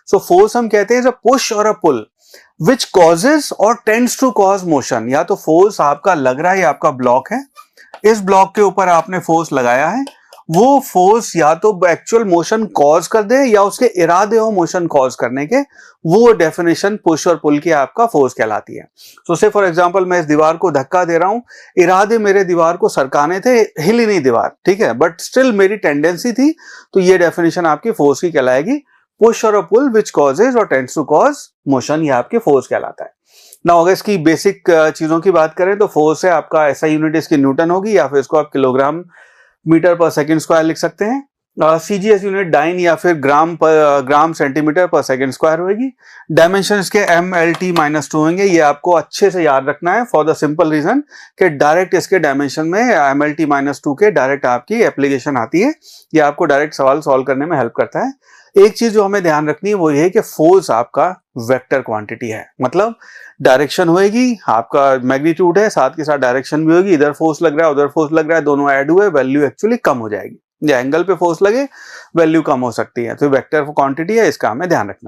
So force हम कहते हैं पुश और अ पुल विच कॉजेज और टेंड्स टू कॉज मोशन। या तो फोर्स आपका लग रहा है, आपका ब्लॉक है, इस ब्लॉक के ऊपर आपने फोर्स लगाया है, वो फोर्स या तो एक्चुअल मोशन कॉज कर दे या उसके इरादे हो मोशन कॉज करने के, वो डेफिनेशन पुश और पुल की आपका फोर्स कहलाती है। तो से फॉर एग्जांपल मैं इस दीवार को धक्का दे रहा हूं, इरादे मेरे दीवार को सरकाने थे, हिल ही नहीं दीवार, ठीक है, बट स्टिल मेरी टेंडेंसी थी, तो ये डेफिनेशन आपकी फोर्स की कहलाएगी, पुश और पुल विच कॉजेज और टेंड्स टू कॉज मोशन, ये आपकी फोर्स कहलाता है। ना अगर इसकी बेसिक चीजों की बात करें तो फोर्स है आपका एसआई यूनिट इसकी न्यूटन होगी, या फिर इसको आप किलोग्राम मीटर पर सेकंड स्क्वायर लिख सकते हैं। सीजीएस यूनिट डाइन या फिर ग्राम सेंटीमीटर पर सेकंड स्क्वायर होगी। डायमेंशन इसके MLT-2 होंगे, ये आपको अच्छे से याद रखना है फॉर द सिंपल रीजन कि डायरेक्ट इसके डायमेंशन में MLT-2 के डायरेक्ट आपकी एप्लीकेशन आती है, ये आपको डायरेक्ट सवाल सॉल्व करने में हेल्प करता है। एक चीज जो हमें ध्यान रखनी है वो ये है कि फोर्स आपका वेक्टर क्वांटिटी है, मतलब डायरेक्शन होएगी, आपका मैग्नीट्यूड है, साथ के साथ डायरेक्शन भी होगी, इधर फोर्स लग रहा है उधर फोर्स लग रहा है, दोनों ऐड हुए, वैल्यू एक्चुअली कम हो जाएगी, या एंगल पे फोर्स लगे वैल्यू कम हो सकती है। तो वेक्टर क्वांटिटी है, इसका हमें ध्यान रखना है।